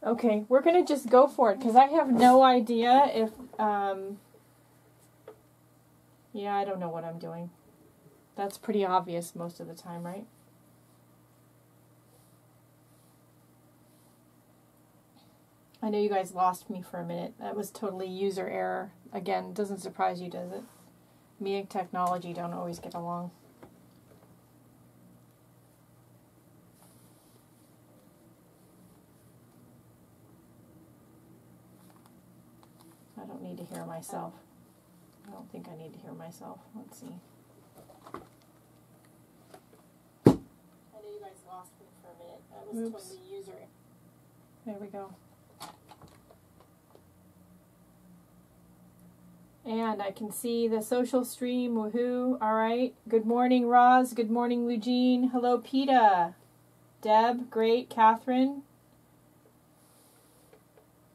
Okay, we're going to just go for it because I have no idea if, yeah, I don't know what I'm doing. That's pretty obvious most of the time, right? I know you guys lost me for a minute. That was totally user error. Again, doesn't surprise you, does it? Me and technology don't always get along. I don't need to hear myself. I don't think I need to hear myself. Let's see. I know you guys lost me for a minute. That was totally user error. There we go. And I can see the social stream. Woohoo. All right. Good morning, Roz. Good morning, Eugene. Hello, Peta. Deb, great. Catherine.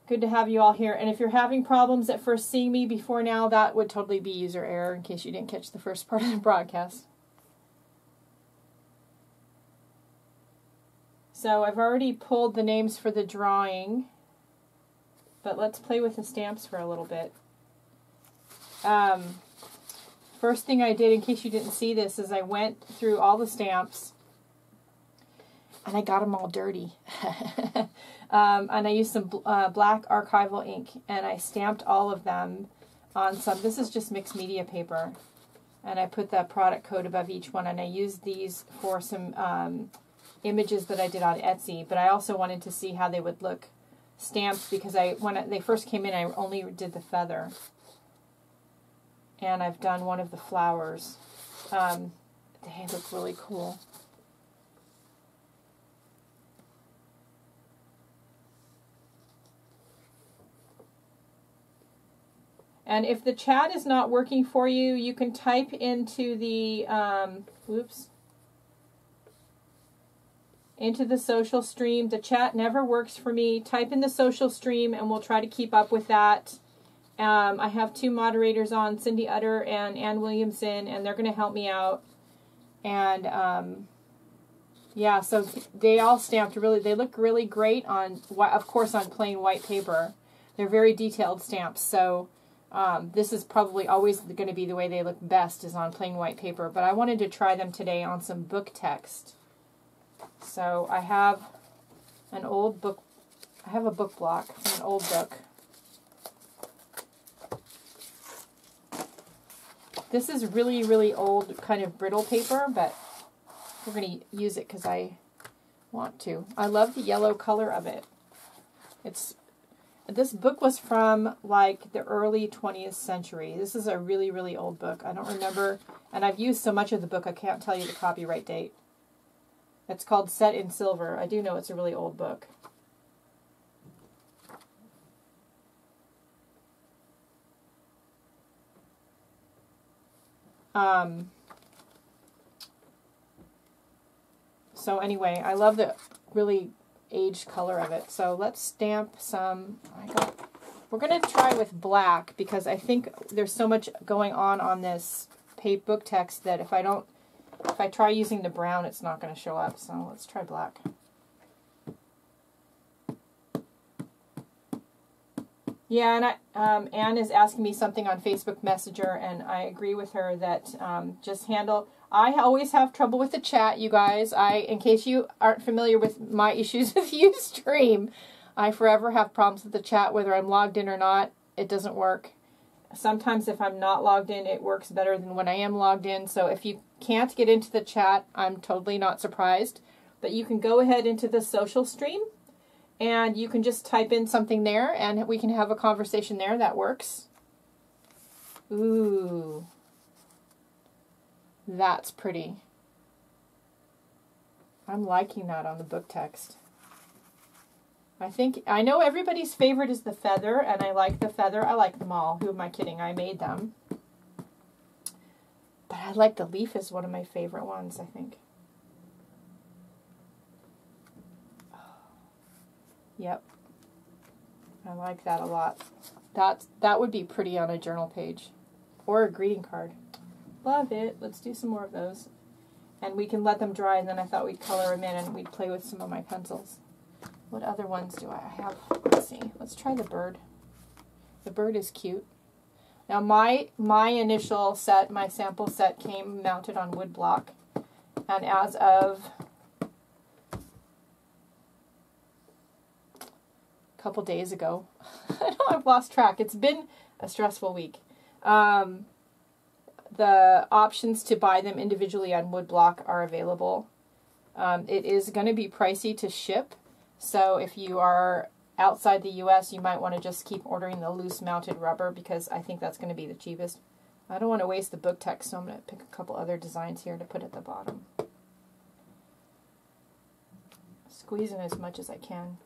Good to have you all here. And if you're having problems at first seeing me before now, that would totally be user error in case you didn't catch the first part of the broadcast. So I've already pulled the names for the drawing, but let's play with the stamps for a little bit. First thing I did, in case you didn't see this, is I went through all the stamps and I got them all dirty. And I used some black archival ink and I stamped all of them on some, this is just mixed media paper, and I put the product code above each one, and I used these for some images that I did on Etsy, but I also wanted to see how they would look stamped because when they first came in, I only did the feather. And I've done one of the flowers. They look really cool. And if the chat is not working for you, you can type into the, into the social stream. The chat never works for me. Type in the social stream and we'll try to keep up with that. I have two moderators on, Cindy Utter and Ann Williamson, and they're going to help me out. And, yeah, so they all stamped really, they look really great on, of course, on plain white paper. They're very detailed stamps, so this is probably always going to be the way they look best is on plain white paper. But I wanted to try them today on some book text. So I have an old book, I have a book block from an old book. This is really, really old, kind of brittle paper, but we're going to use it because I want to. I love the yellow color of it. This book was from, like, the early 20th century. This is a really, really old book. I don't remember, and I've used so much of the book, I can't tell you the copyright date. It's called Set in Silver. I do know it's a really old book. So anyway, I love the really aged color of it. So let's stamp some. We're going to try with black because I think there's so much going on this book text that if I try using the brown, it's not going to show up. So let's try black. Yeah, and Anne is asking me something on Facebook Messenger, and I agree with her that just handle. I always have trouble with the chat, you guys. In case you aren't familiar with my issues with Ustream, I forever have problems with the chat, whether I'm logged in or not. It doesn't work. Sometimes if I'm not logged in, it works better than when I am logged in. So if you can't get into the chat, I'm totally not surprised. But you can go ahead into the social stream. And you can just type in something there, and we can have a conversation there. That works. Ooh. That's pretty. I'm liking that on the book text. I know everybody's favorite is the feather, and I like the feather. I like them all. Who am I kidding? I made them. But I like the leaf is one of my favorite ones, I think. Yep. I like that a lot. That would be pretty on a journal page. Or a greeting card. Love it. Let's do some more of those. And we can let them dry, and then I thought we'd color them in and we'd play with some of my pencils. What other ones do I have? Let's see. Let's try the bird. The bird is cute. Now my initial set, my sample set came mounted on wood block. And as of a couple days ago, I know I've lost track. It's been a stressful week. The options to buy them individually on wood block are available. It is going to be pricey to ship. So if you are outside the US, you might want to just keep ordering the loose mounted rubber because I think that's going to be the cheapest. I don't want to waste the book text, so I'm going to pick a couple other designs here to put at the bottom. Squeeze in as much as I can.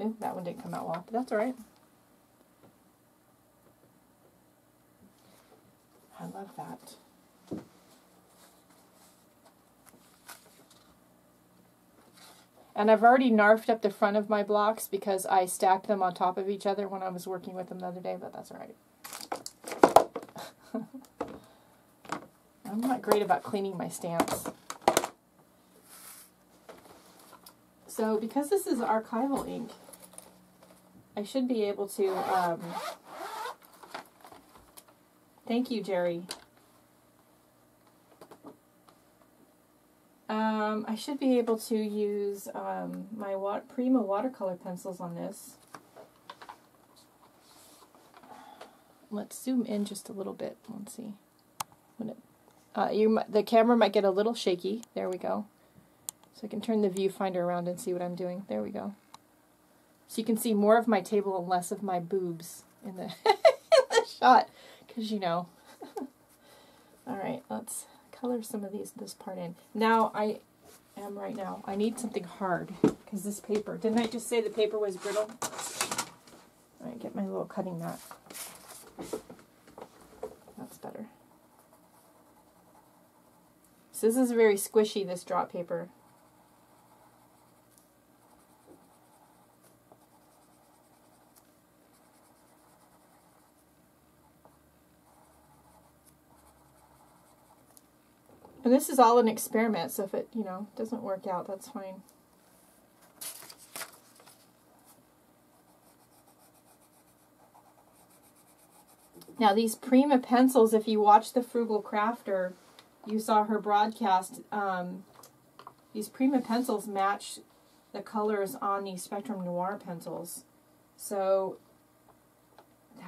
Ooh, that one didn't come out well, but that's alright. I love that. And I've already narfed up the front of my blocks because I stacked them on top of each other when I was working with them the other day, but that's alright. I'm not great about cleaning my stamps. So because this is archival ink, I should be able to, thank you, Jerry. I should be able to use my Prima watercolor pencils on this. Let's zoom in just a little bit. Let's see. When it, the camera might get a little shaky. There we go. So I can turn the viewfinder around and see what I'm doing. There we go. So you can see more of my table and less of my boobs in the, in the shot, because you know. Alright, let's color some of this part in. Now, I need something hard, because this paper, didn't I just say the paper was brittle? Alright, get my little cutting mat. That's better. So this is very squishy, this drop paper. And this is all an experiment, so if it, you know, doesn't work out, that's fine. Now these Prima pencils, if you watch the Frugal Crafter, you saw her broadcast, these Prima pencils match the colors on these Spectrum Noir pencils. So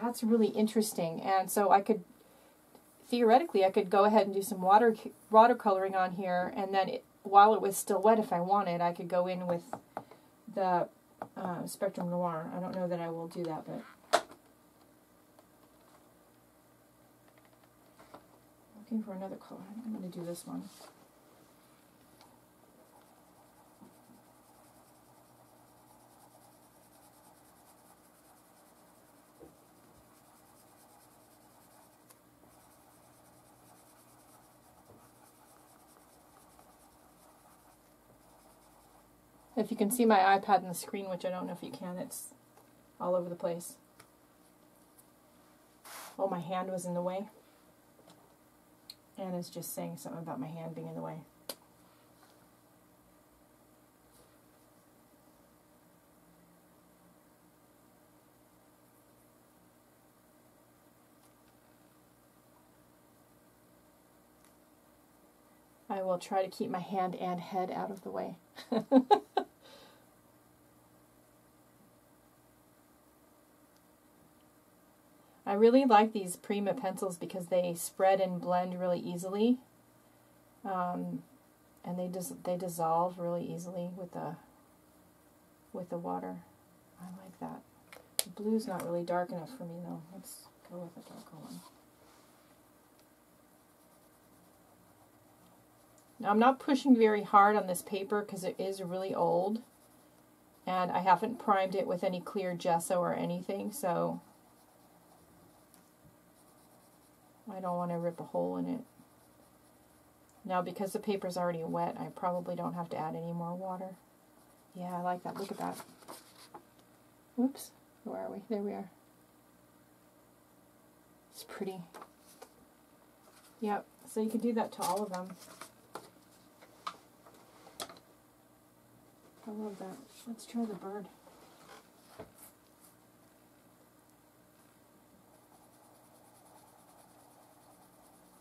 that's really interesting. And so I could, theoretically, I could go ahead and do some watercoloring on here, and then while it was still wet, if I wanted, I could go in with the Spectrum Noir. I don't know that I will do that, but looking for another color. I think I'm going to do this one. If you can see my iPad on the screen, which I don't know if you can, it's all over the place. Oh, my hand was in the way. Anna's just saying something about my hand being in the way. I will try to keep my hand and head out of the way. I really like these Prima pencils because they spread and blend really easily, and they dissolve really easily with the water. I like that. The blue's not really dark enough for me though. Let's go with a darker one. Now I'm not pushing very hard on this paper because it is really old, and I haven't primed it with any clear gesso or anything, so I don't want to rip a hole in it. Now because the paper's already wet, I probably don't have to add any more water. Yeah, I like that. Look at that. Oops. Where are we? There we are. It's pretty. Yep. So you can do that to all of them. I love that. Let's try the bird.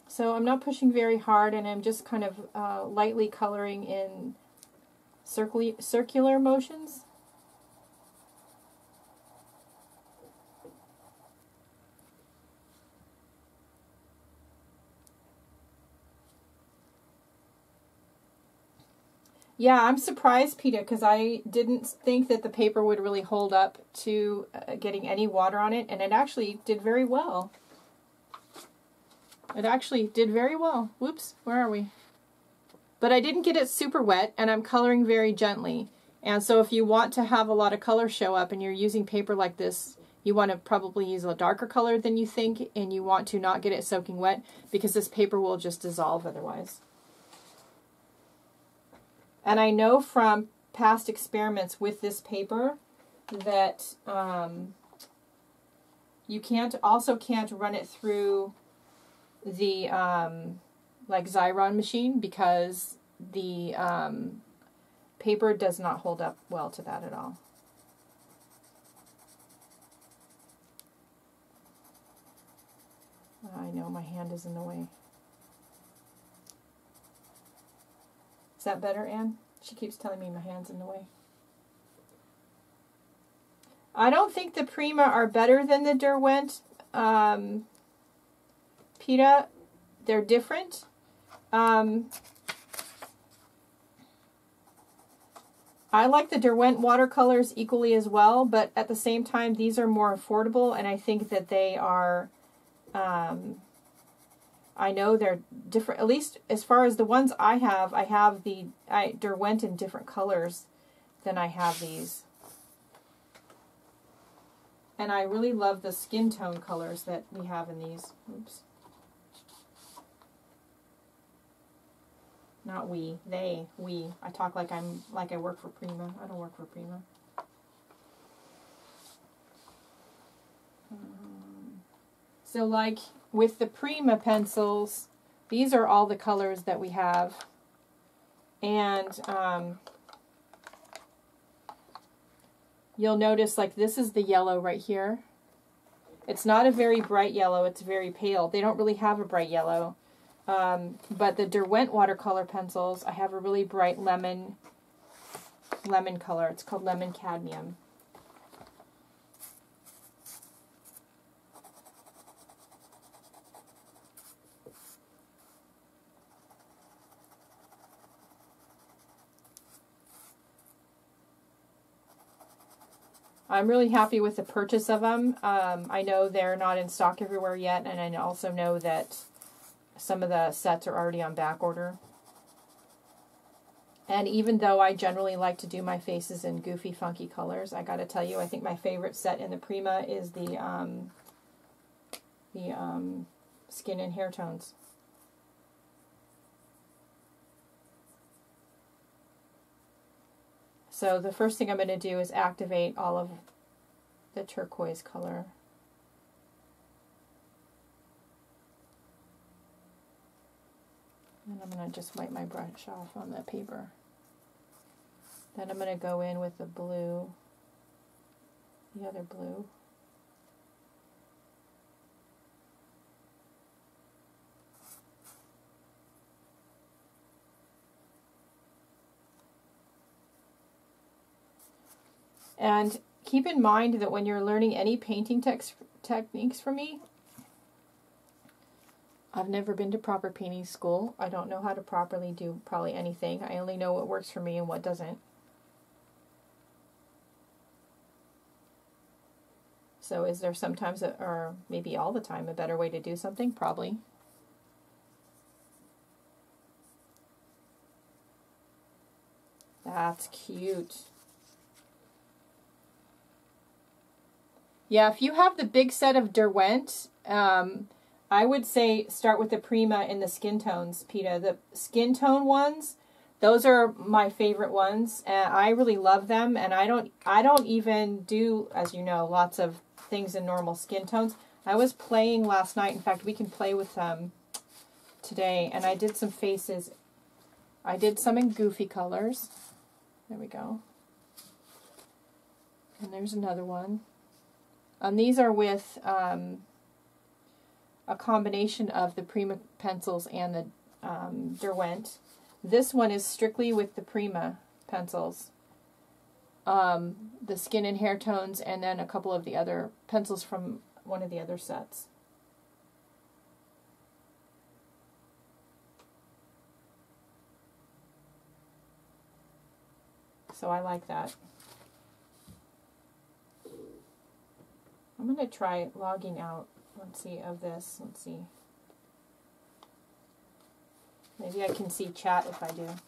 So I'm not pushing very hard, and I'm just kind of lightly coloring in circular motions. Yeah, I'm surprised, Peter, because I didn't think that the paper would really hold up to getting any water on it, and it actually did very well. It actually did very well. Whoops, where are we? But I didn't get it super wet, and I'm coloring very gently. And so if you want to have a lot of color show up and you're using paper like this, you want to probably use a darker color than you think, and you want to not get it soaking wet because this paper will just dissolve otherwise. And I know from past experiments with this paper that you can't run it through the like Xyron machine because the paper does not hold up well to that at all. I know my hand is in the way. Is that better, Anne? She keeps telling me my hand's in the way. I don't think the Prima are better than the Derwent. PETA, they're different. I like the Derwent watercolors equally as well, but at the same time, these are more affordable, and I think that they are, I know they're different, at least as far as the ones I have the Derwent in different colors than I have these. And I really love the skin tone colors that we have in these. Oops. Not we, they, we. I talk like I work for Prima. I don't work for Prima. So like with the Prima pencils, these are all the colors that we have. And you'll notice like this is the yellow right here. It's not a very bright yellow, it's very pale. They don't really have a bright yellow. But the Derwent watercolor pencils, I have a really bright lemon color. It's called Lemon Cadmium. I'm really happy with the purchase of them. I know they're not in stock everywhere yet, and I also know that some of the sets are already on back order. And even though I generally like to do my faces in goofy, funky colors, I gotta tell you, I think my favorite set in the Prima is the skin and hair tones. So the first thing I'm going to do is activate all of the turquoise color. And I'm going to just wipe my brush off on the paper. Then I'm going to go in with the blue, the other blue. And keep in mind that when you're learning any painting techniques from me, I've never been to proper painting school. I don't know how to properly do probably anything. I only know what works for me and what doesn't. So is there sometimes, or maybe all the time, a better way to do something? Probably. That's cute. Yeah, if you have the big set of Derwent, I would say start with the Prima in the skin tones, PETA. The skin tone ones, those are my favorite ones, and I really love them. And I don't even do, as you know, lots of things in normal skin tones. I was playing last night. In fact, we can play with them today. And I did some faces. I did some in goofy colors. There we go. And there's another one. These are with a combination of the Prima pencils and the Derwent. This one is strictly with the Prima pencils. The Skin and Hair Tones, and then a couple of the other pencils from one of the other sets. So I like that. I'm going to try logging out, let's see, of this. Let's see. Maybe I can see chat if I do.